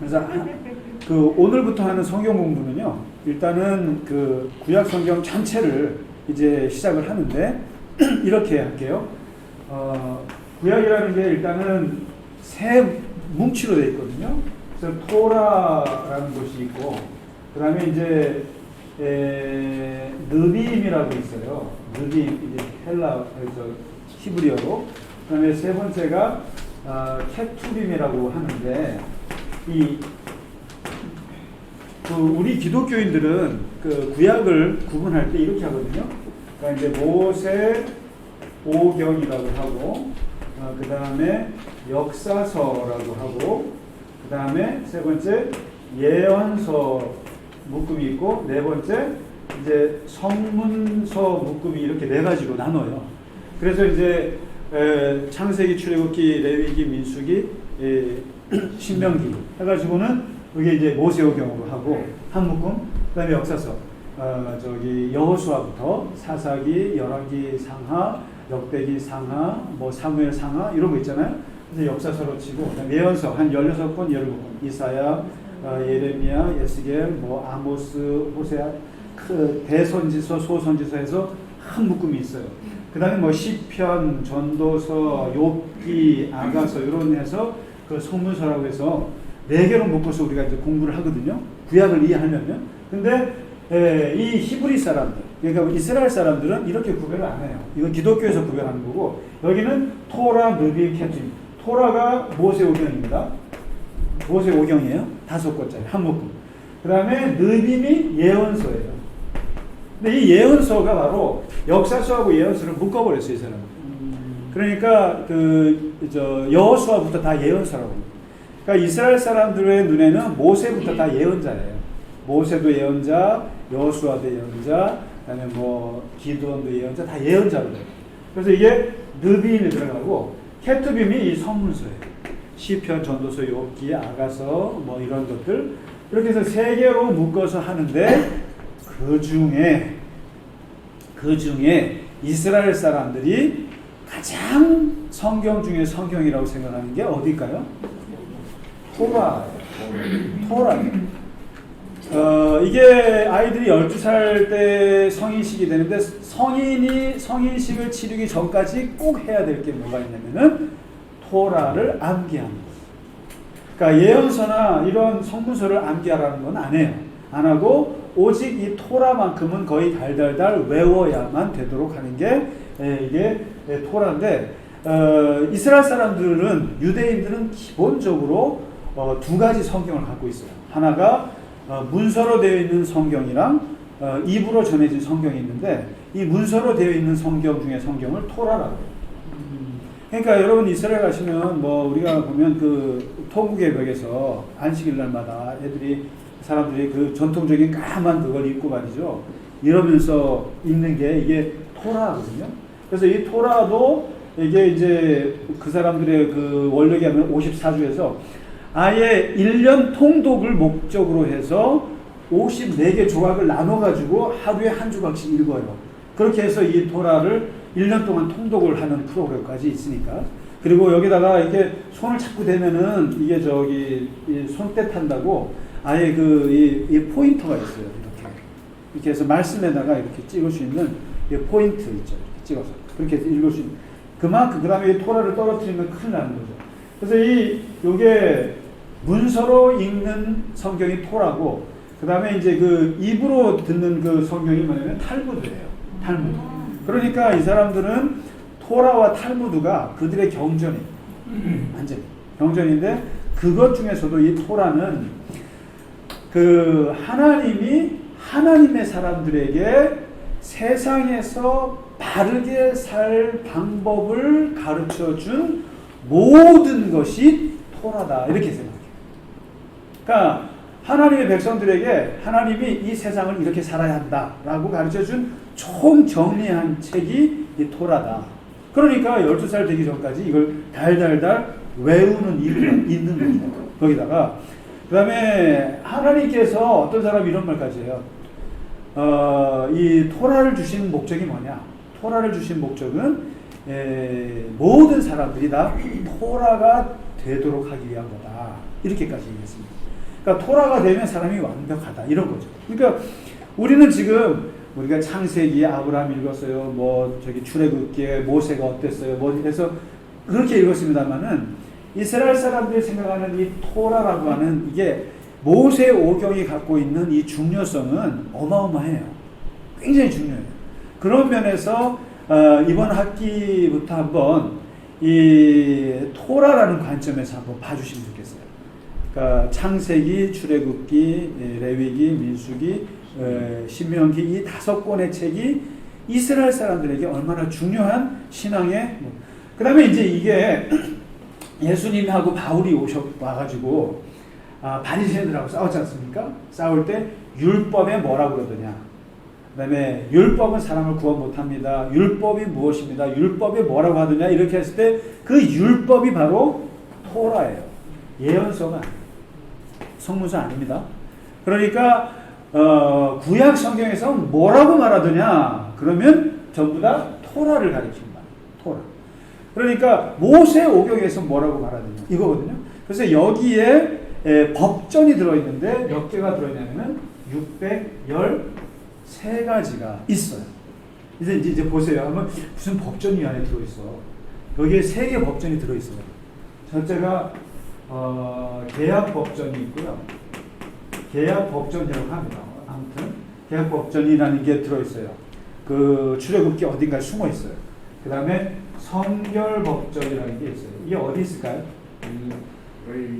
그래서 그 오늘부터 하는 성경 공부는요, 일단은 그 구약 성경 전체를 이제 시작을 하는데 이렇게 할게요. 구약이라는 게 일단은 세 뭉치로 되어 있거든요. 그래서 토라라는 것이 있고, 그 다음에 이제 느빔이라고 있어요. 느빔, 이제 헬라에서 히브리어로. 그 다음에 세 번째가 케투빔이라고 하는데, 우리 기독교인들은 그 구약을 구분할 때 이렇게 하거든요. 그러니까 이제 모세 오경이라고 하고, 그 다음에 역사서라고 하고, 그 다음에 세 번째 예언서 묶음이 있고, 네 번째 이제 성문서 묶음이 이렇게 네 가지로 나눠요. 그래서 이제 창세기, 출애굽기, 레위기, 민수기, 신명기 해가지고는 그게 이제 모세오경으로 하고 한 묶음, 그다음에 역사서, 여호수아부터 사사기, 열왕기 상하, 역대기 상하, 뭐 사무엘 상하 이런 거 있잖아요. 그래서 역사서로 치고, 예언서 한 16권, 17권, 이사야, 예레미야, 예스겔, 뭐 아모스, 호세아, 그 대선지서, 소선지서 해서 한 묶음이 있어요. 그 다음에 뭐 시편, 전도서, 욥기, 아가서 이런 해서 그 성문서라고 해서 네 개로 묶어서 우리가 이제 공부를 하거든요. 구약을 이해하려면. 근데 이 히브리 사람들, 그러니까 이스라엘 사람들은 이렇게 구별을 안 해요. 이건 기독교에서 구별하는 거고, 여기는 토라, 느빔, 케투빔. 토라가 모세오경입니다. 모세오경이에요. 5권짜리 한 묶음. 그 다음에 느빔이 예언서예요. 근데 이 예언서가 바로 역사서하고 예언서를 묶어버렸어요, 이 사람은. 그러니까 여호수아부터 다 예언서라고 합니다. 그러니까 이스라엘 사람들의 눈에는 모세부터 다 예언자예요. 모세도 예언자, 여호수아도 예언자, 그다음에 뭐 기드온도 예언자, 다 예언자로 돼요. 그래서 이게 느빔이 들어가고, 케투빔이 이 성문서예요. 시편, 전도서, 욥기, 아가서 뭐 이런 것들, 이렇게 해서 세 개로 묶어서 하는데, 그 중에 이스라엘 사람들이 가장 성경 중에 성경이라고 생각하는 게 어딜까요? 토라예요. 이게 아이들이 12살 때 성인식이 되는데, 성인식을 치르기 전까지 꼭 해야 될 게 뭐가 있냐면은 토라를 암기하는 거예요. 그러니까 예언서나 이런 성문서를 암기하라는 건 안 해요. 안 하고 오직 이 토라만큼은 거의 달달달 외워야만 되도록 하는 게 이게 토라인데, 이스라엘 사람들은, 유대인들은 기본적으로 두 가지 성경을 갖고 있어요. 하나가 문서로 되어 있는 성경이랑 입으로 전해진 성경이 있는데, 이 문서로 되어 있는 성경 중에 성경을 토라라고 해요. 그러니까 여러분 이스라엘 가시면 뭐 우리가 보면 그 토국의 벽에서 안식일 날마다 사람들이 그 전통적인 까만 그걸 입고 말이죠. 이러면서 읽는 게 이게 토라거든요. 그래서 이 토라도 이게 이제 그 사람들의 그 원력이 하면 54주에서 아예 1년 통독을 목적으로 해서 54개 조각을 나눠가지고 하루에 한 조각씩 읽어요. 그렇게 해서 이 토라를 1년 동안 통독을 하는 프로그램까지 있으니까. 그리고 여기다가 이렇게 손을 자꾸 대면은 이게 손때 탄다고 아예 이 포인터가 있어요. 이렇게 해서 말씀에다가 이렇게 찍을 수 있는 포인트 있죠. 이렇게 찍어서. 그렇게 해서 읽을 수 있는. 그만큼, 그 다음에 이 토라를 떨어뜨리면 큰일 나는 거죠. 그래서 요게 문서로 읽는 성경이 토라고, 그 다음에 이제 그 입으로 듣는 그 성경이 뭐냐면 탈무드예요. 탈무드. 그러니까 이 사람들은 토라와 탈무드가 그들의 경전이에요. 완전히. 경전인데, 그것 중에서도 이 토라는 그 하나님이 하나님의 사람들에게 세상에서 바르게 살 방법을 가르쳐 준 모든 것이 토라다. 이렇게 생각해요. 그러니까 하나님의 백성들에게 하나님이 이 세상을 이렇게 살아야 한다라고 가르쳐 준 총 정리한 책이 이 토라다. 그러니까 12살 되기 전까지 이걸 달달달 외우는 일이 있는 겁니다. 거기다가 그 다음에 하나님께서 어떤 사람이 이런 말까지 해요. 이 토라를 주신 목적이 뭐냐? 토라를 주신 목적은 모든 사람들이 다 토라가 되도록 하기 위한 거다. 이렇게까지 얘기했습니다. 그러니까 토라가 되면 사람이 완벽하다. 이런 거죠. 그러니까 우리는 지금 우리가 창세기 아브라함 읽었어요. 뭐 저기 출애굽기에 모세가 어땠어요. 뭐 해서 그렇게 읽었습니다만은 이스라엘 사람들이 생각하는 이 토라라고 하는 이게 모세 오경이 갖고 있는 이 중요성은 어마어마해요. 굉장히 중요해요. 그런 면에서 이번 학기부터 한번 이 토라라는 관점에서 한번 봐주시면 좋겠어요. 그러니까 창세기, 출애굽기, 레위기, 민수기, 신명기 이 5권의 책이 이스라엘 사람들에게 얼마나 중요한 신앙의 그 다음에 이제 이게 예수님하고 바울이 와가지고 바리새인들하고 싸웠지 않습니까? 싸울 때 율법에 뭐라고 그러더냐. 그 다음에 율법은 사람을 구원 못합니다. 율법이 무엇입니다. 율법이 뭐라고 하더냐. 이렇게 했을 때 그 율법이 바로 토라예요. 예언서가 아니에요. 성문서 아닙니다. 그러니까 구약 성경에서 뭐라고 말하더냐. 그러면 전부 다 토라를 가리킵니다. 토라. 그러니까 모세 오경에서 뭐라고 말하더냐. 이거거든요. 그래서 여기에 법전이 들어있는데 몇 개가 들어있냐면 613가지가 있어요. 이제 보세요. 한번 무슨 법전이 안에 들어있어. 여기에 3개 법전이 들어있어요. 첫째가 계약 법전이 있고요. 계약 법전이라고 합니다. 아무튼 계약 법전이라는 게 들어있어요. 그 출애굽기 어딘가에 숨어 있어요. 그 다음에 성결 법전이라는 게 있어요. 이게 어디 있을까요?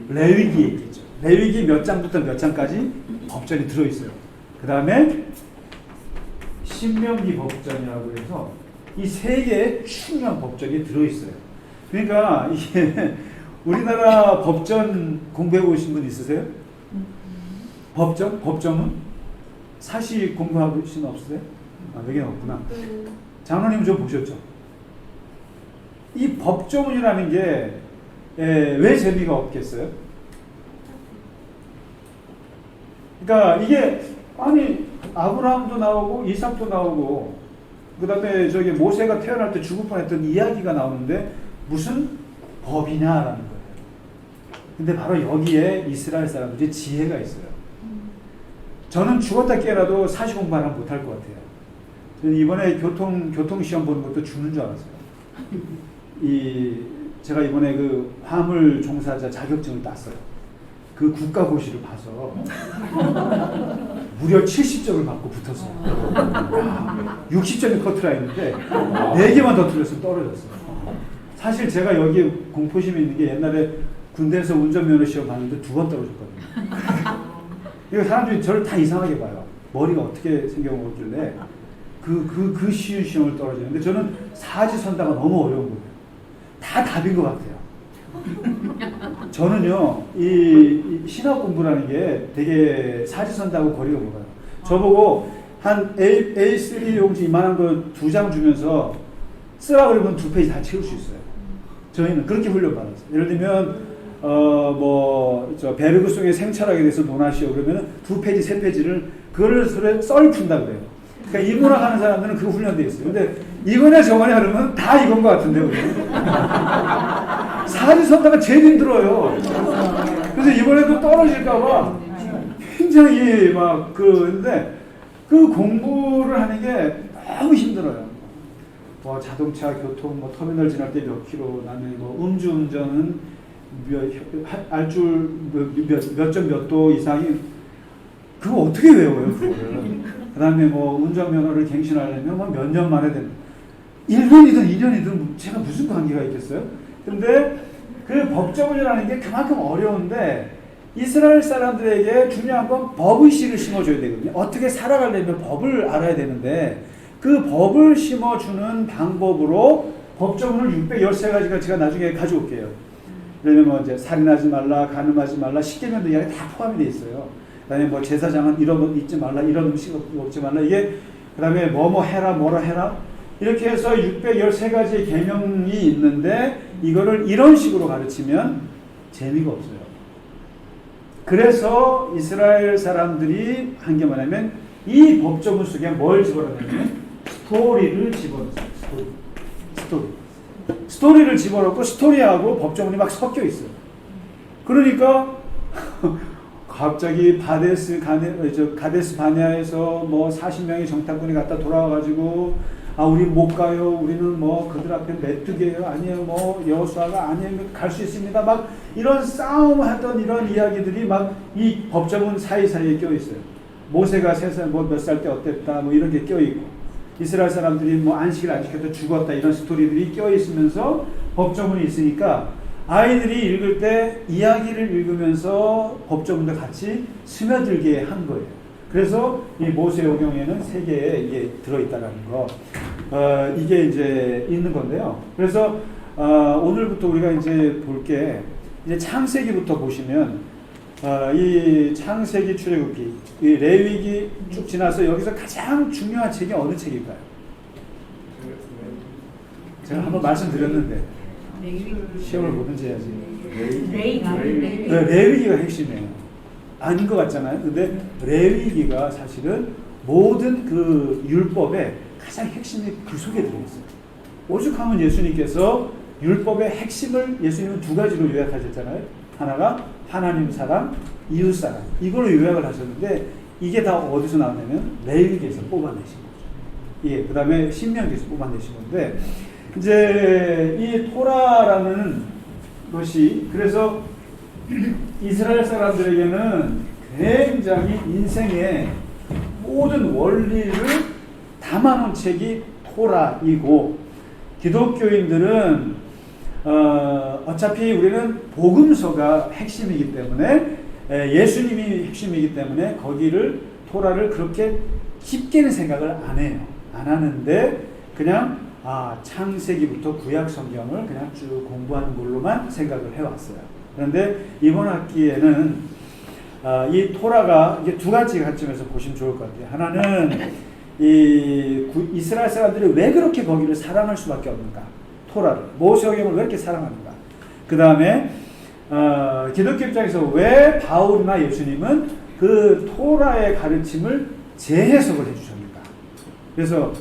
레위기에 있겠죠. 레위기 몇 장부터 몇 장까지 법전이 들어있어요. 그 다음에 신명기 법전이라고 해서 이 3개의 중요한 법전이 들어있어요. 그러니까 이게 우리나라 법전 공부해 보신 분 있으세요? 법전? 법정은? 사시 공부하신 분 없으세요? 여기는 없구나. 장로님 좀 보셨죠? 이 법조문이라는 게 왜 재미가 없겠어요? 그러니까 이게 아니 아브라함도 나오고 이삭도 나오고 그 다음에 저기 모세가 태어날 때 죽을 뻔했던 이야기가 나오는데 무슨 법이냐라는 거예요. 근데 바로 여기에 이스라엘 사람들이 지혜가 있어요. 저는 죽었다 깨라도 사시 공부하면 못할 것 같아요. 저는 이번에 교통시험 보는 것도 죽는 줄 알았어요. 제가 이번에 그 화물 종사자 자격증을 땄어요. 그 국가고시를 봐서 무려 70점을 받고 붙었어요. 60점이 커트라인인데 4개만 더 틀렸으면 떨어졌어요. 사실 제가 여기에 공포심이 있는 게 옛날에 군대에서 운전면허 시험 봤는데 2번 떨어졌거든요. 이거 사람들이 저를 다 이상하게 봐요. 머리가 어떻게 생겨먹었길래 그 쉬운 시험을 떨어지는데 저는 사지선다가 너무 어려운 거예요. 다 답인 것 같아요. 저는요, 이 신학 공부라는 게 되게 사지선다하고 거리가 멀어요. 저보고 한 A3 용지 이만한 거 2장 주면서 쓰라 그러면 2페이지 다 채울 수 있어요. 저희는 그렇게 훈련받았어요. 예를 들면, 베르그송의 생철학에 대해서 논하시오. 그러면 2페이지, 3페이지를 그거를 썰 푼다 그래요. 그러니까 인문학 하는 사람들은 그 훈련되어 있어요. 근데 이거냐 저거냐 그러면 다 이건 것 같은데, 우리. 사지선다가 제일 힘들어요. 그래서 이번에도 떨어질까봐 굉장히 근데 그 공부를 하는 게 너무 힘들어요. 자동차, 교통, 터미널 지날 때 몇 킬로, 나는 음주운전은 알줄 몇 점 몇 도 이상이, 그거 어떻게 외워요, 그거를. 그 다음에 운전면허를 갱신하려면 몇 년 만에 되는, 1년이든 2년이든 제가 무슨 관계가 있겠어요? 근데 그 법조문이라는 게 그만큼 어려운데, 이스라엘 사람들에게 중요한 건 법의식을 심어줘야 되거든요. 어떻게 살아가려면 법을 알아야 되는데, 그 법을 심어주는 방법으로 법조문을 613가지가 제가 나중에 가져올게요. 그러면 이제 살인하지 말라, 간음하지 말라, 십계명도 이야기 다 포함이 되어 있어요. 그 다음에 제사장은 이런 것 잊지 말라, 이런 음식 먹지 말라, 이게, 그 다음에 뭐뭐 해라, 뭐라 해라. 이렇게 해서 613가지의 계명이 있는데, 이거를 이런 식으로 가르치면 재미가 없어요. 그래서 이스라엘 사람들이 한 게 뭐냐면, 이 법조문 속에 뭘 집어넣냐면, 스토리를 집어넣었어요. 스토리. 스토리를 집어넣고 스토리하고 법조문이 막 섞여 있어요. 그러니까 갑자기 가데스 바네아에서 뭐 40명의 정탐꾼이 갔다 돌아와가지고 우리 못 가요. 우리는 뭐 그들 앞에 메뚜기예요. 아니에요. 뭐 여호수아가 아니에요. 갈 수 있습니다. 막 이런 싸움하던 이런 이야기들이 막 이 법조문 사이사이에 껴 있어요. 모세가 3살 뭐 몇 살 때 어땠다. 뭐 이런 게 껴 있고 이스라엘 사람들이 뭐 안식일 안 지켜도 죽었다. 이런 스토리들이 껴 있으면서 법조문이 있으니까 아이들이 읽을 때 이야기를 읽으면서 법조문도 같이 스며들게 한 거예요. 그래서 이 모세오경에는 3개에 이게 들어있다라는 거, 이게 이제 있는 건데요. 그래서 오늘부터 우리가 이제 볼 게 이제 창세기부터 보시면 이 창세기, 출애굽기, 이 레위기 쭉 지나서 여기서 가장 중요한 책이 어느 책일까요? 제가 한번 말씀드렸는데 시험을 보든지 해야지. 레위기가 핵심이에요. 아닌 것 같잖아요. 근데 레위기가 사실은 모든 그 율법의 가장 핵심이 그 속에 들어있어요. 오죽하면 예수님께서 율법의 핵심을 예수님은 2가지로 요약하셨잖아요. 하나가 하나님 사랑, 이웃 사랑. 이걸로 요약을 하셨는데 이게 다 어디서 나왔냐면 레위기에서 뽑아내신 거죠. 예, 그 다음에 신명기에서 뽑아내신 건데 이제 이 토라라는 것이 그래서 이스라엘 사람들에게는 굉장히 인생의 모든 원리를 담아놓은 책이 토라이고 기독교인들은 어차피 우리는 복음서가 핵심이기 때문에 예수님이 핵심이기 때문에 거기를 토라를 그렇게 깊게는 생각을 안 해요. 안 하는데 그냥 창세기부터 구약 성경을 그냥 쭉 공부하는 걸로만 생각을 해왔어요. 그런데 이번 학기에는 이 토라가 이게 2가지 관점에서 보시면 좋을 것 같아요. 하나는 이스라엘 사람들이 왜 그렇게 거기를 사랑할 수밖에 없는가? 토라를 모세오경을 왜 이렇게 사랑하는가? 그 다음에 기독교 입장에서 왜 바울이나 예수님은 그 토라의 가르침을 재해석을 해주셨는가? 그래서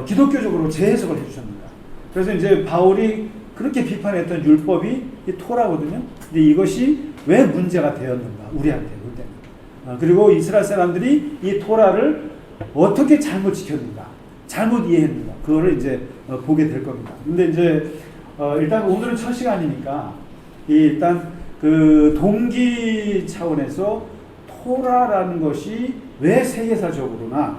기독교적으로 재해석을 해주셨는가? 그래서 이제 바울이 그렇게 비판했던 율법이 이 토라거든요. 근데 이것이 왜 문제가 되었는가? 우리한테 볼 때는. 그리고 이스라엘 사람들이 이 토라를 어떻게 잘못 지켰는가? 잘못 이해했는가? 그거를 이제 보게 될 겁니다. 근데 이제 일단 오늘은 첫 시간이니까 일단 그 동기 차원에서 토라라는 것이 왜 세계사적으로나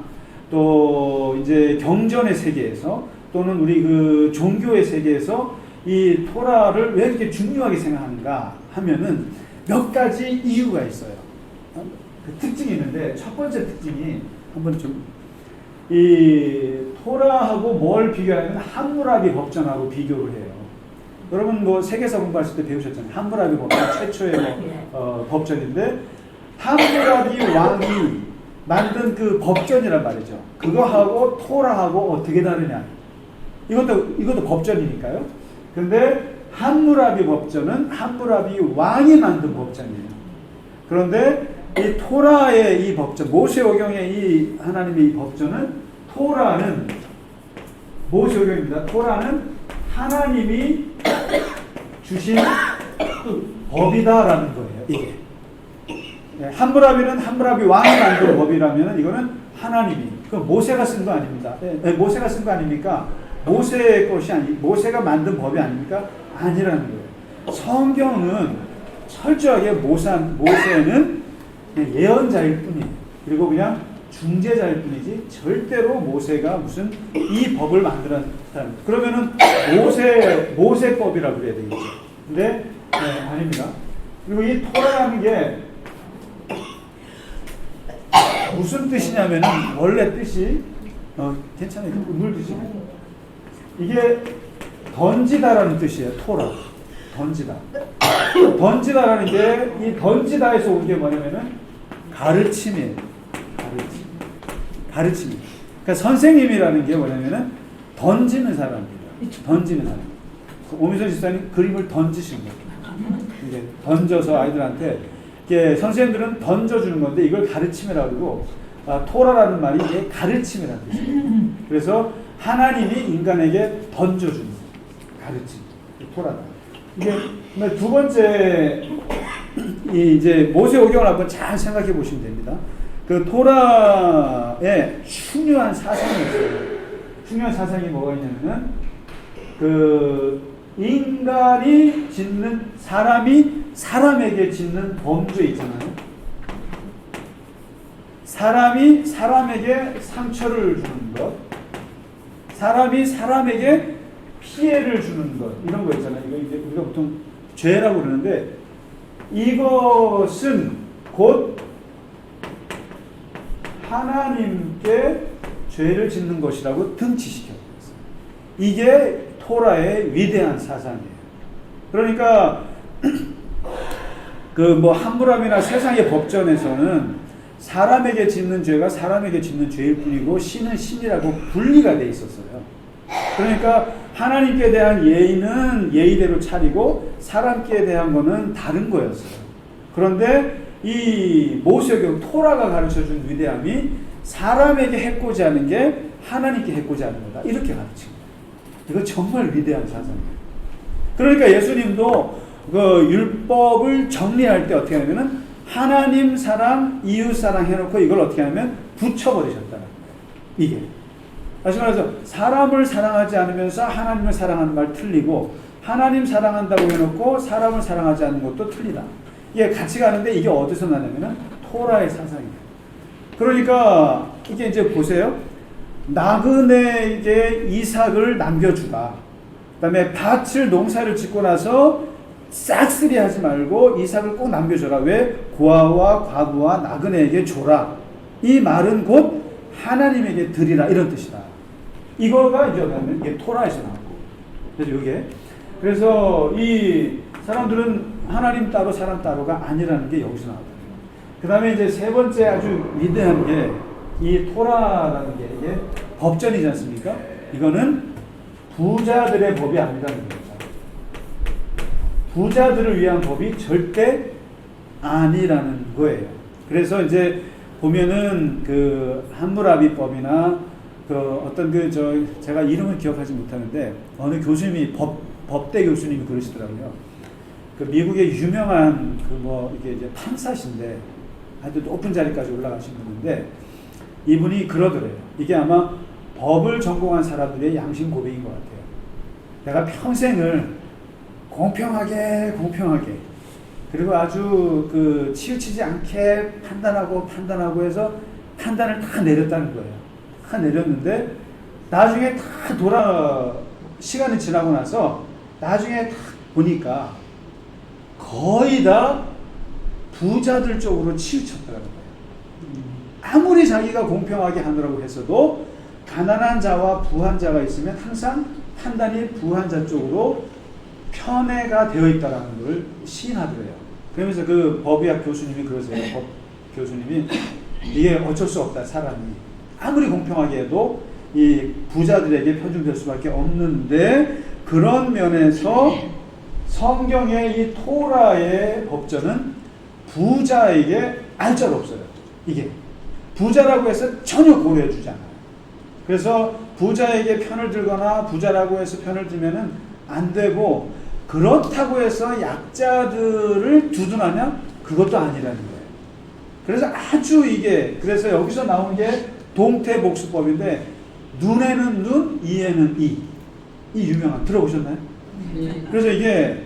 또 이제 경전의 세계에서 또는 우리 그 종교의 세계에서 이 토라를 왜 이렇게 중요하게 생각하는가 하면은 몇 가지 이유가 있어요. 그 특징이 있는데 첫 번째 특징이 한번 이 토라하고 뭘 비교하냐면 함무라비 법전하고 비교를 해요. 여러분 뭐 세계사 공부하실 때 배우셨잖아요. 함무라비 법전 최초의 법전인데 함무라비 왕이 만든 그 법전이란 말이죠. 그거하고 토라하고 어떻게 다르냐? 이것도 법전이니까요. 근데 함무라비 법전은 함무라비 왕이 만든 법전이에요. 그런데 이 토라의 이 법전, 모세오경의 이 하나님의 이 법전은 토라는 모세오경입니다. 토라는 하나님이 주신 법이다라는 거예요. 이게 함무라비는 함무라비 왕이 만든 법이라면 이거는 하나님이 그 모세가 쓴 거 아닙니다. 모세가 쓴 거 아닙니까? 모세의 것이 모세가 만든 법이 아닙니까? 아니라는 거예요. 성경은 철저하게 모세는 그냥 예언자일 뿐이에요. 그리고 그냥 중재자일 뿐이지 절대로 모세가 무슨 이 법을 만들었다는 그러면은 모세법이라고 그래야 되겠죠. 근데 아닙니다. 그리고 이 토라라는 게 무슨 뜻이냐면은 원래 뜻이 괜찮아요. 물 드시고 이게 던지다라는 뜻이에요. 토라 던지다. 던지다라는 게 이 던지다에서 온 게 뭐냐면은 가르침이에요. 가르침. 그러니까 선생님이라는 게 뭐냐면은 던지는 사람입니다. 던지는 사람. 오미선 집사님 그림을 던지시는 거예요. 이게 던져서 아이들한테 이게 선생님들은 던져주는 건데 이걸 가르침이라고 그러고 토라라는 말이 이게 가르침이라는 뜻이에요. 그래서 하나님이 인간에게 던져주는 가르침. 토라다. 이게 두 번째 이제 모세오경을 한번 잘 생각해 보시면 됩니다. 그 토라에 중요한 사상이 있어요. 중요한 사상이 뭐가 있냐면은 그 인간이 짓는 사람이 사람에게 짓는 범죄 있잖아요. 사람이 사람에게 상처를 주는 것, 사람이 사람에게 피해를 주는 것, 이런 거 있잖아요. 이거 이제 우리가 보통 죄라고 그러는데 이것은 곧 하나님께 죄를 짓는 것이라고 등치시켜 버렸어요. 이게 토라의 위대한 사상이에요. 그러니까 그 뭐 함무람이나 세상의 법전에서는 사람에게 짓는 죄가 사람에게 짓는 죄일 뿐이고 신은 신이라고 분리가 돼 있었어요. 그러니까 하나님께 대한 예의는 예의대로 차리고 사람께 대한 거는 다른 거였어요. 그런데 이 모세오경 토라가 가르쳐준 위대함이 사람에게 해코지 하는 게 하나님께 해코지 하는 거다. 이렇게 가르친 거예요. 이거 정말 위대한 사상이에요. 그러니까 예수님도 그 율법을 정리할 때 어떻게 하냐면은 하나님 사랑, 이웃 사랑 해놓고 이걸 어떻게 하면 붙여버리셨다는 거예요. 이게. 다시 말해서 사람을 사랑하지 않으면서 하나님을 사랑하는 말 틀리고 하나님 사랑한다고 해놓고 사람을 사랑하지 않는 것도 틀리다. 이게 같이 가는데 이게 어디서 나냐면은 토라의 사상이에요. 그러니까 이게 이제 보세요. 나그네에게 이삭을 남겨주라. 그 다음에 밭을 농사를 짓고 나서 싹쓸이 하지 말고 이삭을 꼭 남겨줘라. 왜? 고아와 과부와 나그네에게 줘라. 이 말은 곧 하나님에게 드리라. 이런 뜻이다. 이거가 이제 이게 토라에서 나왔고. 그래서 이게. 그래서 이 사람들은 하나님 따로 사람 따로가 아니라는 게 여기서 나왔다. 그 다음에 이제 세 번째 아주 위대한 게 이 토라라는 게 이게 법전이지 않습니까? 이거는 부자들의 법이 아니라는 거죠. 부자들을 위한 법이 절대 아니라는 거예요. 그래서 이제 보면은 그 함무라비법이나 그 어떤 그 제가 이름을 기억하지 못하는데 어느 교수님이 법대 교수님이 그러시더라고요. 그 미국의 유명한 그 뭐 이게 이제 판사신데 아주 높은 자리까지 올라가신 분인데 이분이 그러더래요. 이게 아마 법을 전공한 사람들의 양심 고백인 것 같아요. 내가 평생을 공평하게 그리고 아주 그 치우치지 않게 판단하고 해서 판단을 다 내렸다는 거예요. 다 내렸는데 나중에 다 시간이 지나고 나서 나중에 다 보니까 거의 다 부자들 쪽으로 치우쳤더라는 거예요. 아무리 자기가 공평하게 하느라고 했어도 가난한 자와 부한 자가 있으면 항상 판단이 부한 자 쪽으로 편애가 되어 있다라는 걸 시인하더래요. 그러면서 그 법의학 교수님이 그러세요. 법 교수님이 이게 어쩔 수 없다. 사람이 아무리 공평하게 해도 이 부자들에게 편중될 수밖에 없는데 그런 면에서 성경의 이 토라의 법전은 부자에게 알자로 없어요. 이게 부자라고 해서 전혀 고려해 주지 않아요. 그래서 부자에게 편을 들거나 부자라고 해서 편을 들면은 안 되고 그렇다고 해서 약자들을 두둔하냐? 그것도 아니라는 거예요. 그래서 아주 이게 그래서 여기서 나온 게 동태복수법인데 눈에는 눈, 이에는 이 유명한 들어보셨나요? 네. 그래서 이게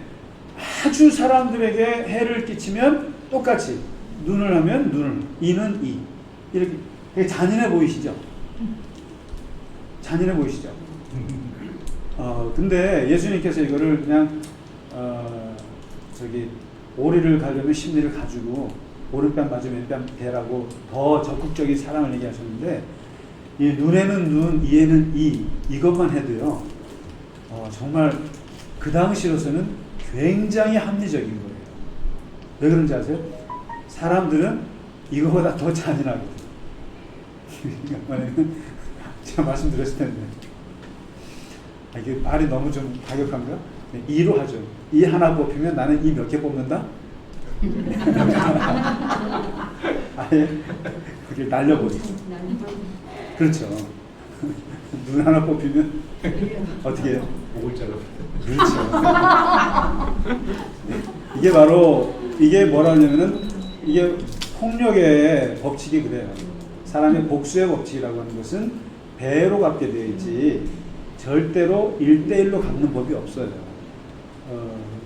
아주 사람들에게 해를 끼치면 똑같이 눈을 하면 눈을, 이는 이 이렇게 되게 잔인해 보이시죠? 잔인해 보이시죠? 근데 예수님께서 이거를 그냥 오리를 가려면 심리를 가지고 오른뺨 맞으면 왼뺨 대라고 더 적극적인 사랑을 얘기하셨는데 이 눈에는 눈, 이에는 이것만 해도요 정말 그 당시로서는 굉장히 합리적인 거예요. 왜 그런지 아세요? 사람들은 이거보다 더 잔인하거든요. 제가 말씀드렸을 텐데 이게 말이 너무 좀 가격한가? 이로 하죠. 이 하나 뽑히면 나는 이 몇 개 뽑는다? 아예 그게 날려버리죠. 그렇죠. 눈 하나 뽑히면 어떻게 해요? 목을 잘라. 그렇죠. 이게 바로 이게 뭐라냐면은 이게 폭력의 법칙이 그래요. 사람의 복수의 법칙이라고 하는 것은 배로 갚게 되어 있지 절대로 1대1로 갚는 법이 없어요.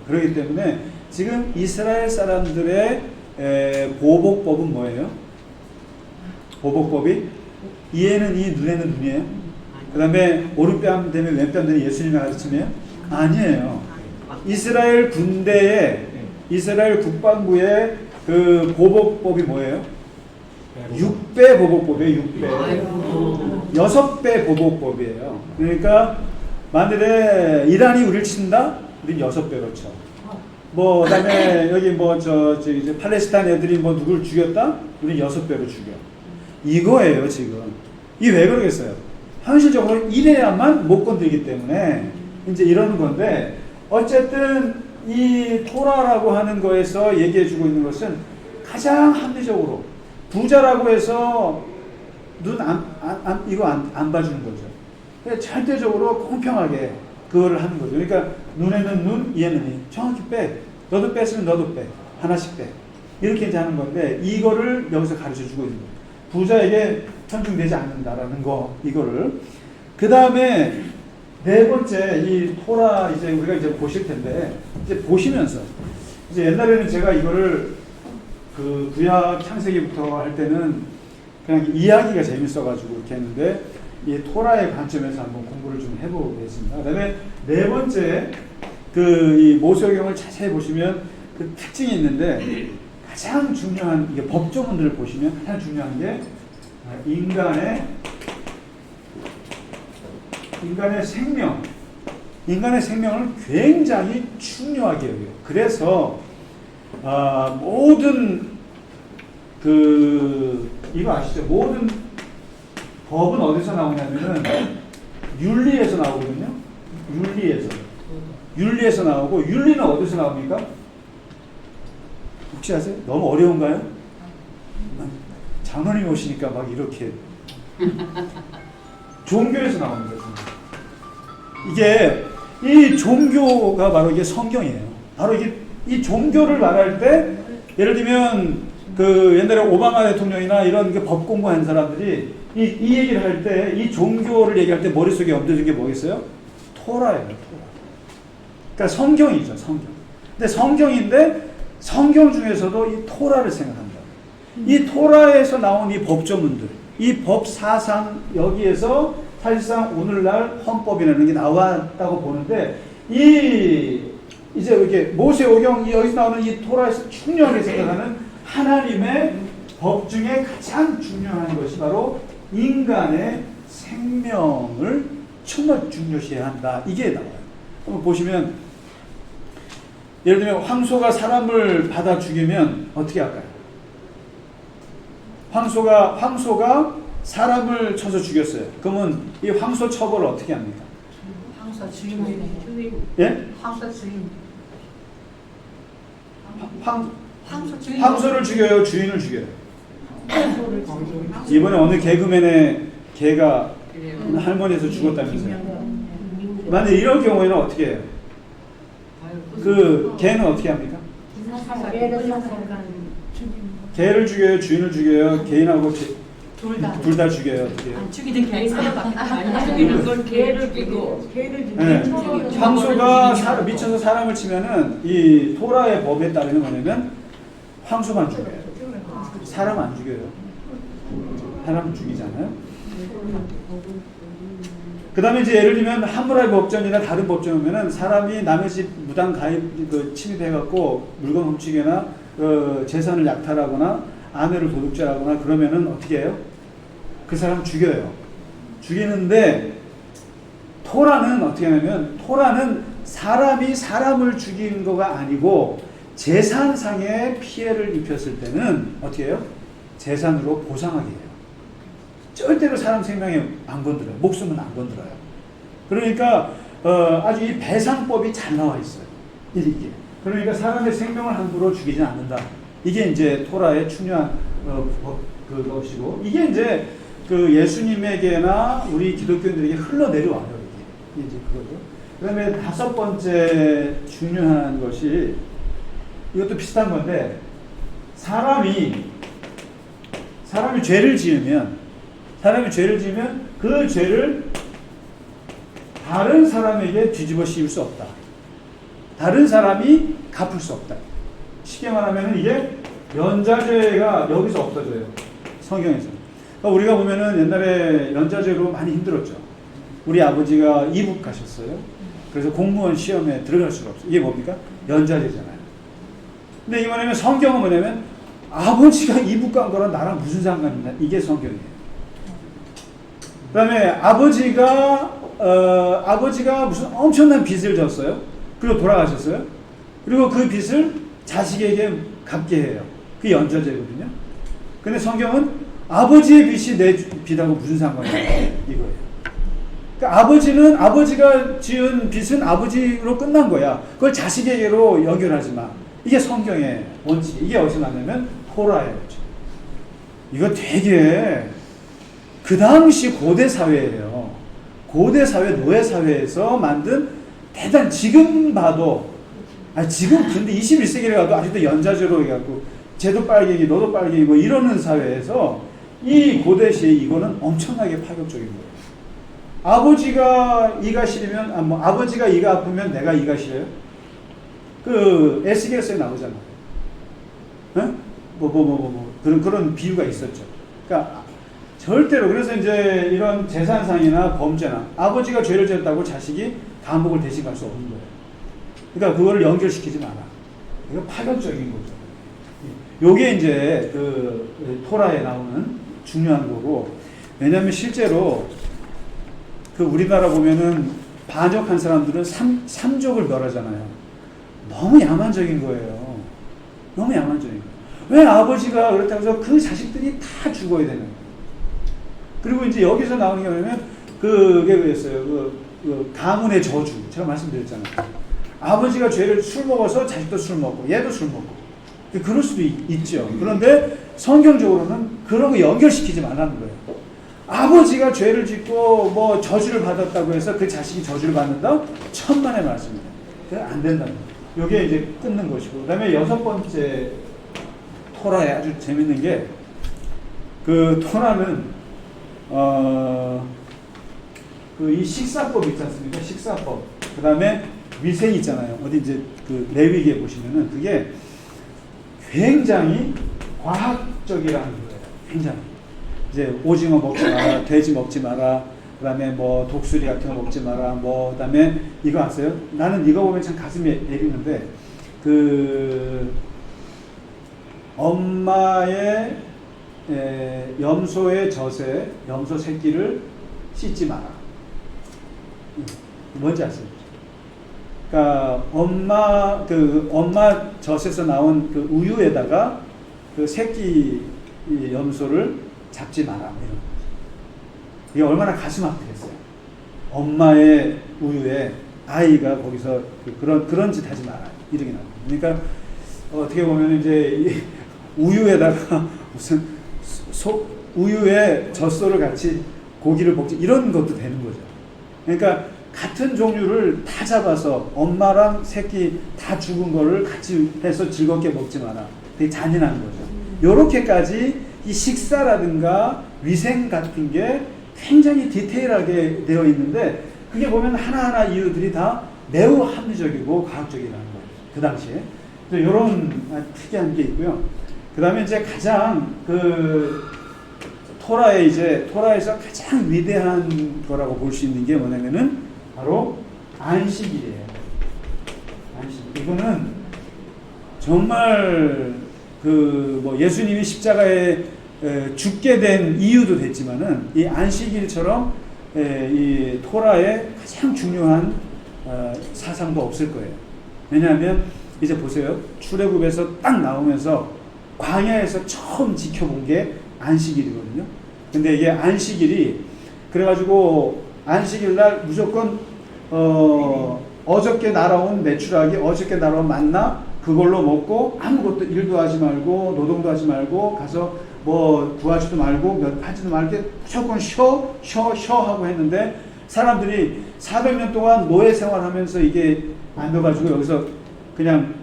그렇기 때문에 지금 이스라엘 사람들의 보복법은 뭐예요? 보복법이 이에는 이, 눈에는 눈이에요? 그 다음에 오른뺨 되면 왼뺨 되면 예수님의 가르침이에요? 아니에요. 이스라엘 군대의 이스라엘 국방부의 그 보복법이 뭐예요? 6배 보복법이에요. 6배. 6배 보복법이에요. 그러니까 만일에 이란이 우리를 친다? 우린 6배로 쳐. 뭐 그다음에 여기 뭐 이제 팔레스타인 애들이 뭐 누굴 죽였다? 우린 6배로 죽여. 이거예요 지금. 이게 왜 그러겠어요? 현실적으로 이래야만 못 건드리기 때문에 이제 이러는 건데 어쨌든 이 토라라고 하는 거에서 얘기해주고 있는 것은 가장 합리적으로 부자라고 해서 이거 안 봐주는 거죠. 그러니까 절대적으로 공평하게 그거를 하는 거죠. 그러니까 눈에는 눈, 이에는 이. 정확히 빼. 너도 뺐으면 너도 빼. 하나씩 빼. 이렇게 이제 하는 건데 이거를 여기서 가르쳐주고 있는 거예요. 부자에게 편중되지 않는다라는 거 이거를. 그 다음에 네 번째 이 토라 이제 우리가 이제 보실 텐데 이제 보시면서 이제 옛날에는 제가 이거를 그 구약 창세기부터 할 때는 그냥 이야기가 재밌어가지고 이렇게 했는데 이 토라의 관점에서 한번 공부를 좀 해보겠습니다. 그다음에 네 번째 그 이 모세오경을 자세히 보시면 그 특징이 있는데 가장 중요한 이게 법조문들을 보시면 가장 중요한 게 인간의 생명, 인간의 생명을 굉장히 중요하게 여겨요. 그래서 모든 이거 아시죠? 모든 법은 어디서 나오냐면은 윤리에서 나오거든요. 윤리에서 나오고 윤리는 어디서 나옵니까? 혹시 아세요? 너무 어려운가요? 장로님 오시니까 막 이렇게 종교에서 나오는 거죠. 이게 이 종교가 바로 이게 성경이에요. 바로 이게 이 종교를 말할 때 예를 들면 그 옛날에 오바마 대통령이나 이런 그 법 공부한 사람들이 이 얘기를 할 때 이 종교를 얘기할 때 머릿속에 얹어진 게 뭐겠어요? 토라예요. 토라. 그러니까 성경이죠. 성경. 근데 성경인데 성경 중에서도 이 토라를 생각한다. 이 토라에서 나온 이 법조문들, 이 법 사상 여기에서 사실상 오늘날 헌법이라는 게 나왔다고 보는데 이제 이렇게 모세오경 여기서 나오는 이 토라에서 중요하게 생각하는 하나님의 법 중에 가장 중요한 것이 바로 인간의 생명을 정말 중요시해야 한다. 이게 나와요. 한번 보시면 예를 들면 황소가 사람을 받아 죽이면 어떻게 할까요? 황소가 사람을 쳐서 죽였어요. 그러면 이 황소 처벌을 어떻게 합니까? 황소 주인. 예? 황소 주인. 황소 주인. 황소를 죽여요? 주인을 죽여요? 이번에 어느 개그맨의 개가 할머니에서 죽었다면서요. 만약 이런 경우에는 어떻게 해요? 그 개는 어떻게 합니까? 개를 죽여요? 주인을 죽여요? 개인하고 둘 다 죽여요? 어떻게 해요? 죽이든 개인 사람밖에 죽이는 건 개를 죽이고 네. 황소가 미쳐서 사람을 치면은 이 토라의 법에 따르는 뭐냐면 황소만 죽여요. 사람 안 죽여요. 사람 죽이잖아요. 그 다음에 이제 예를 들면 하무라비 법전이나 다른 법전이면은 사람이 남의 집 무단 가입 침입해갖고 물건 훔치거나 재산을 약탈하거나 아내를 도둑질하거나 그러면은 어떻게 해요? 그 사람 죽여요. 죽이는데 토라는 어떻게 하냐면 토라는 사람이 사람을 죽인 거가 아니고 재산상의 피해를 입혔을 때는 어떻게 해요? 재산으로 보상하게 해요. 절대로 사람 생명에 안 건드려요. 목숨은 안 건드려요. 그러니까 아주 이 배상법이 잘 나와 있어요. 이렇게. 그러니까 사람의 생명을 함부로 죽이지 않는다. 이게 이제 토라의 중요한 그것이고 이게 이제 그 예수님에게나 우리 기독교인들에게 흘러내려와요. 이게 이제 그거죠. 그 다음에 다섯 번째 중요한 것이 이것도 비슷한 건데 사람이 죄를 지으면 그 죄를 다른 사람에게 뒤집어 씌울 수 없다. 다른 사람이 갚을 수 없다. 쉽게 말하면 이게 연좌죄가 여기서 없어져요. 성경에서. 그러니까 우리가 보면은 옛날에 연좌죄로 많이 힘들었죠. 우리 아버지가 이북 가셨어요. 그래서 공무원 시험에 들어갈 수가 없어요. 이게 뭡니까? 연좌죄잖아요. 근데 이게 뭐냐면 성경은 뭐냐면 아버지가 이북 간 거랑 나랑 무슨 상관이 있나? 이게 성경이에요. 그 다음에 아버지가 무슨 엄청난 빚을 졌어요. 그리고 돌아가셨어요. 그리고 그 빚을 자식에게 갚게 해요. 그게 연좌죄거든요. 근데 성경은 아버지의 빚이 내 빚하고 무슨 상관이냐 이거예요. 그러니까 아버지가 지은 빚은 아버지로 끝난 거야. 그걸 자식에게로 연결하지 마. 이게 성경의 원칙. 이게 어디서 나냐면 토라예요. 이거 되게 그 당시 고대 사회예요. 고대 사회, 노예 사회에서 만든 대단 지금 봐도 지금 근데 21세기를 가도 아직도 연좌제로 해갖고 쟤도 빨갱이 너도 빨갱이 뭐 이러는 사회에서 이 고대 시에 이거는 엄청나게 파격적인 거예요. 아버지가 이가 시리면 아버지가 이가 아프면 내가 이가 시려요? 그 에스겔서에 나오잖아. 그런 비유가 있었죠. 그러니까 절대로 그래서 이제 이런 재산상이나 범죄나 아버지가 죄를 지었다고 자식이 감옥을 대신 갈 수 없는 거예요. 그러니까 그거를 연결시키지 마라. 이거 파격적인 거죠. 요게 이제 그 토라에 나오는 중요한 거고, 왜냐하면 실제로 그 우리나라 보면은 반역한 사람들은 삼족을 멸하잖아요. 너무 야만적인 거예요. 너무 야만적인 거예요. 왜 아버지가 그렇다고 해서 그 자식들이 다 죽어야 되는 거예요. 그리고 이제 여기서 나오는 게 뭐냐면 그게 뭐였어요? 그 가문의 저주. 제가 말씀드렸잖아요. 아버지가 술 먹어서 자식도 술 먹고 얘도 술 먹고 그럴 수도 있죠. 그런데 성경적으로는 그런 거 연결시키지 말라는 거예요. 아버지가 죄를 짓고 뭐 저주를 받았다고 해서 그 자식이 저주를 받는다? 천만의 말씀입니다. 안 된다는 거예요. 이게 이제 끊는 것이고, 그 다음에 여섯 번째 토라에 아주 재밌는 게 그 토라는 그 이 식사법 있지 않습니까? 식사법. 그 다음에 위생 있잖아요. 어디 이제 그 레위기에 보시면은 그게 굉장히 과학적이라는 거예요. 굉장히. 이제 오징어 먹지 마라, 돼지 먹지 마라, 그 다음에 뭐 독수리 같은 거 먹지 마라, 뭐, 그 다음에 이거 아세요? 나는 이거 보면 참 가슴이 애리는데, 그, 엄마의 염소의 젖에 염소 새끼를 씻지 마라. 뭔지 아세요? 그러니까 엄마 젖에서 나온 그 우유에다가 그 새끼 염소를 잡지 마라. 이런 거죠. 이게 얼마나 가슴 아프겠어요. 엄마의 우유에 아이가 거기서 그런 짓 하지 마라. 이렇게 나와요. 그러니까 어떻게 보면 이제 우유에다가 무슨 우유에 젖소를 같이 고기를 먹지 이런 것도 되는 거죠. 그러니까 같은 종류를 다 잡아서 엄마랑 새끼 다 죽은 거를 같이 해서 즐겁게 먹지 마라. 되게 잔인한 거죠. 요렇게까지 이 식사라든가 위생 같은 게 굉장히 디테일하게 되어 있는데 그게 보면 하나하나 이유들이 다 매우 합리적이고 과학적이라는 거예요. 그 당시에. 이런 특이한 게 있고요. 그 다음에 이제 가장 토라에서 가장 위대한 거라고 볼 수 있는 게 뭐냐면은 바로 안식일이에요. 안식일. 이거는 정말 뭐 예수님이 십자가에 죽게 된 이유도 됐지만은 이 안식일처럼 이 토라에 가장 중요한 사상도 없을 거예요. 왜냐하면 이제 보세요. 출애굽에서 딱 나오면서 광야에서 처음 지켜본 게 안식일이거든요. 근데 이게 안식일이 그래가지고 안식일 날 무조건 어저께 날아온 메추라기, 어저께 날아온 만나 그걸로 먹고 아무것도 일도 하지 말고 노동도 하지 말고 가서 뭐 구하지도 말고 몇 하지도 말고 무조건 쉬어 하고 했는데 사람들이 400년 동안 노예 생활하면서 이게 안 돼가지고 여기서 그냥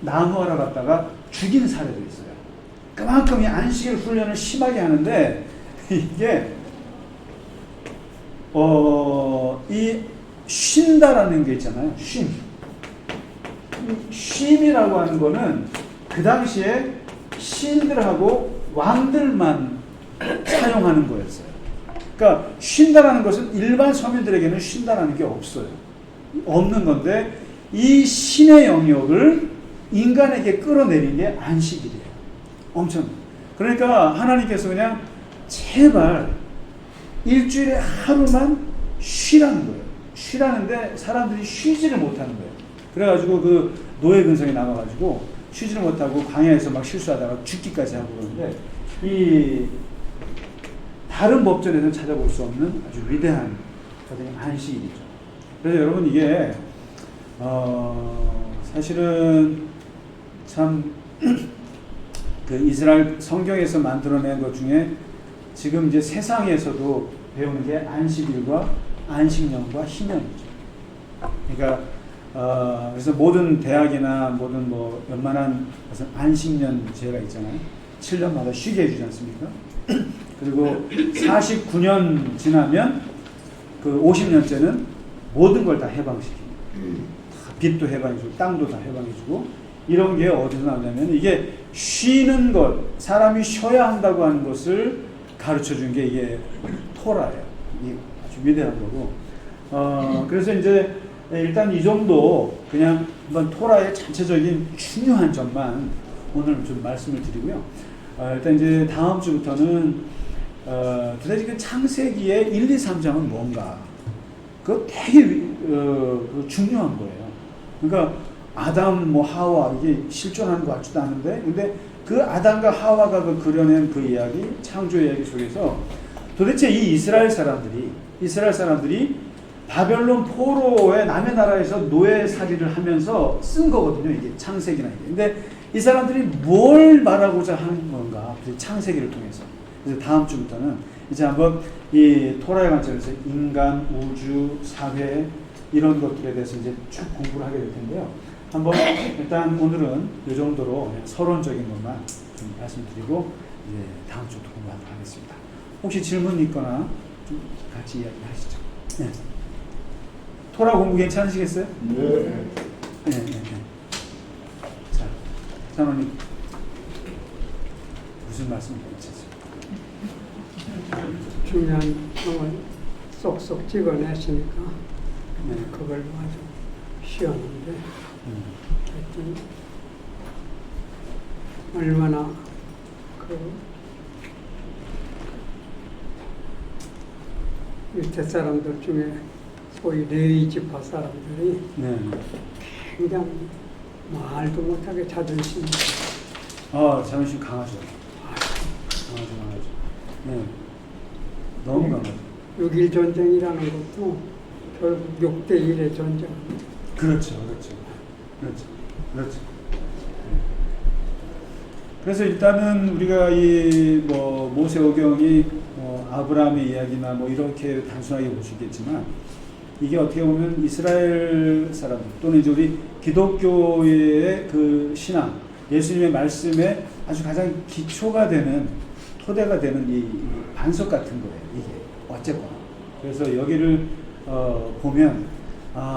나무하러 갔다가 죽인 사례도 있어요. 그만큼 이 안식일 훈련을 심하게 하는데 이게 이 쉰다라는 게 있잖아요. 쉼이라고 하는 거는 그 당시에 신들하고 왕들만 사용하는 거였어요. 그러니까 쉰다라는 것은 일반 서민들에게는 쉰다라는 게 없어요. 없는 건데 이 신의 영역을 인간에게 끌어내린 게 안식일이에요. 엄청. 그러니까 하나님께서 그냥 제발 일주일에 하루만 쉬라는 거예요. 쉬라는데 사람들이 쉬지를 못하는 거예요. 그래가지고 그 노예 근성이 남아가지고 쉬지를 못하고 광야에서 막 실수하다가 죽기까지 하고 그러는데 이 다른 법전에서는 찾아볼 수 없는 아주 위대한 안식일이죠. 그래서 여러분 이게 사실은 참 그 이스라엘 성경에서 만들어낸 것 중에 지금 이제 세상에서도 배우는 게 안식일과 안식년과 희년이죠. 그러니까 그래서 모든 대학이나 모든 뭐 웬만한 무슨 안식년제가 있잖아요. 7년마다 쉬게 해주지 않습니까? 그리고 49년 지나면 그 50년째는 모든 걸 다 해방시킵니다. 빚도 해방해주고 땅도 다 해방해주고 이런 게 어디서 나오냐면 이게 쉬는 것, 사람이 쉬어야 한다고 하는 것을 가르쳐 준 게 이게 토라예요. 이게 아주 위대한 거고. 그래서 이제 일단 이 정도 그냥 한번 토라의 전체적인 중요한 점만 오늘 좀 말씀을 드리고요. 일단 이제 다음 주부터는 도대체 그 창세기의 1, 2, 3장은 뭔가? 그거 되게 중요한 거예요. 그러니까 아담 뭐 하와 이게 실존하는 것 같지도 않은데 근데 그 아담과 하와가 그 그려낸 그 이야기, 창조 이야기 속에서 도대체 이 이스라엘 사람들이 바벨론 포로의 남의 나라에서 노예살이를 하면서 쓴 거거든요. 이게 창세기나 이게. 근데 이 사람들이 뭘 말하고자 하는 건가? 창세기를 통해서. 그래서 다음 주부터는 이제 한번 이 토라의 관점에서 인간, 우주, 사회 이런 것들에 대해서 이제 쭉 공부를 하게 될 텐데요. 한번 일단 오늘은 이 정도로 그냥 서론적인 것만 좀 말씀드리고 이제 다음 주부터 공부하도록 하겠습니다. 혹시 질문 있거나 좀 같이 이야기하시죠. 네. 토라 공부 괜찮으시겠어요? 네. 네. 자, 장로님 무슨 말씀 괜찮으세요? 중요한 점을 쏙쏙 찍어내시니까 네. 그걸 아주 쉬웠는데 하여튼 얼마나 그 밑에 사람들 중에 소위 레위 지파 사람들이 네. 굉장히 말도 못하게 자존심이 자존심 강하죠. 강하죠. 네. 너무 강하죠. 6.1 전쟁이라는 것도 결국 6대1의 전쟁입니다. 그렇죠. 그래서 일단은 우리가 이 뭐 모세오경이 아브라함의 이야기나 뭐 이렇게 단순하게 볼 수 있겠지만 이게 어떻게 보면 이스라엘 사람들 또는 이제 우리 기독교의 그 신앙, 예수님의 말씀에 아주 가장 기초가 되는 토대가 되는 이 반석 같은 거예요. 이게 어쨌거나. 그래서 여기를 보면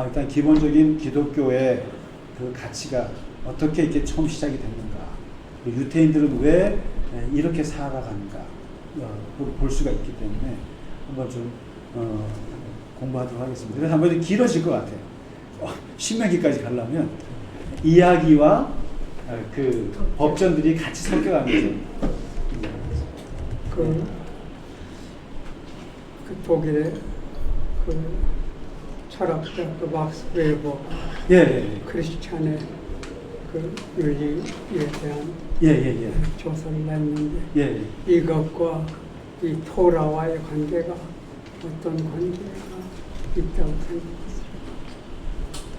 일단 기본적인 기독교의 그 가치가 어떻게 이렇게 처음 시작이 됐는가, 유태인들은 왜 이렇게 살아가는가 볼 수가 있기 때문에 한번 좀 공부하도록 하겠습니다. 그래서 한번 길어질 것 같아요. 신명기까지 가려면 이야기와 그 법전들이 같이 섞여가면서 그 독일의 그 철학자 그 막스 웨버 크리스찬의 그 윤리에 대한 조사를 냈는데 이것과 이 토라와의 관계가 어떤 관계가 있다고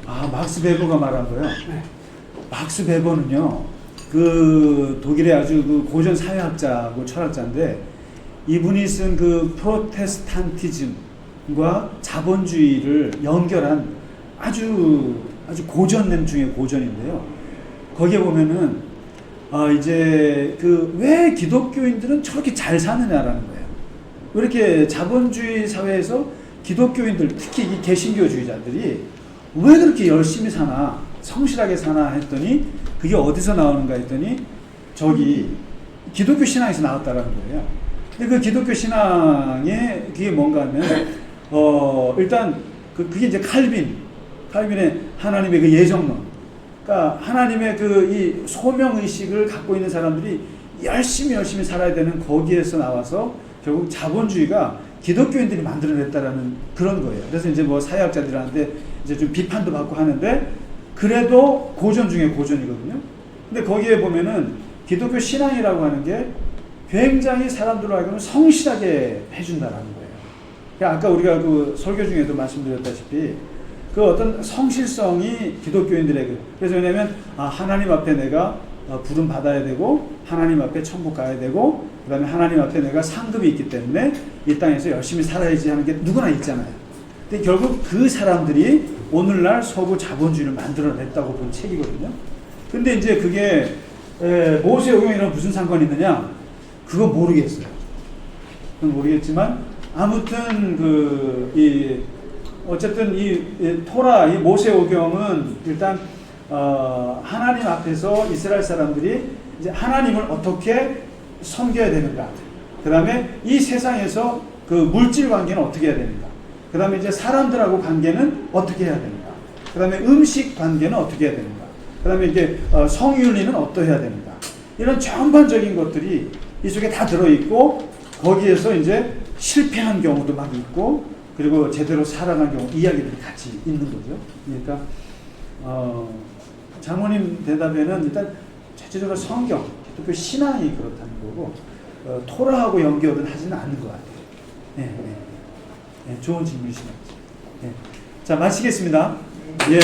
생각했어요. 막스 베버가 말한 거요? 네. 막스 베버는요, 그 독일의 아주 그 고전 사회학자고 철학자인데 이분이 쓴 그 프로테스탄티즘 자본주의를 연결한 아주 고전냄 중에 고전인데요. 거기에 보면은 이제 왜 기독교인들은 저렇게 잘 사느냐라는 거예요. 왜 이렇게 자본주의 사회에서 기독교인들, 특히 이 개신교주의자들이 왜 그렇게 열심히 사나, 성실하게 사나 했더니 그게 어디서 나오는가 했더니 저기 기독교 신앙에서 나왔다라는 거예요. 근데 그 기독교 신앙에 그게 뭔가 하면 일단 그게 이제 칼빈의 하나님의 그 예정론, 그러니까 하나님의 이 소명 의식을 갖고 있는 사람들이 열심히 살아야 되는 거기에서 나와서 결국 자본주의가 기독교인들이 만들어냈다라는 그런 거예요. 그래서 이제 뭐 사회학자들한테 이제 좀 비판도 받고 하는데 그래도 고전 중에 고전이거든요. 근데 거기에 보면은 기독교 신앙이라고 하는 게 굉장히 사람들로 하여금 성실하게 해준다라는 거예요. 그러니까 아까 우리가 그 설교 중에도 말씀드렸다시피 그 어떤 성실성이 기독교인들의 그래서 왜냐면 하나님 앞에 내가 부름 받아야 되고 하나님 앞에 천국 가야 되고 그 다음에 하나님 앞에 내가 상급이 있기 때문에 이 땅에서 열심히 살아야지 하는 게 누구나 있잖아요. 근데 결국 그 사람들이 오늘날 서구 자본주의를 만들어냈다고 본 책이거든요. 근데 이제 그게 모세 오경이랑 무슨 상관이 있느냐? 그거 모르겠어요. 그건 모르겠지만 아무튼 어쨌든 이 토라, 이 모세 오경은 일단 하나님 앞에서 이스라엘 사람들이 이제 하나님을 어떻게 섬겨야 되는가. 그 다음에 이 세상에서 그 물질 관계는 어떻게 해야 되는가. 그 다음에 이제 사람들하고 관계는 어떻게 해야 되는가. 그 다음에 음식 관계는 어떻게 해야 되는가. 그 다음에 이제 성윤리는 어떠해야 되는가. 이런 전반적인 것들이 이 속에 다 들어있고 거기에서 이제 실패한 경우도 막 있고 그리고 제대로 살아간 경우 이야기들이 같이 있는 거죠. 그러니까 장모님 대답에는 일단 전체적으로 성경, 기독교 신앙이 그렇다는 거고 토라하고 연결은 하지는 않는 것 같아요. 네, 좋은 질문이시네요. 네. 자, 마치겠습니다. 예.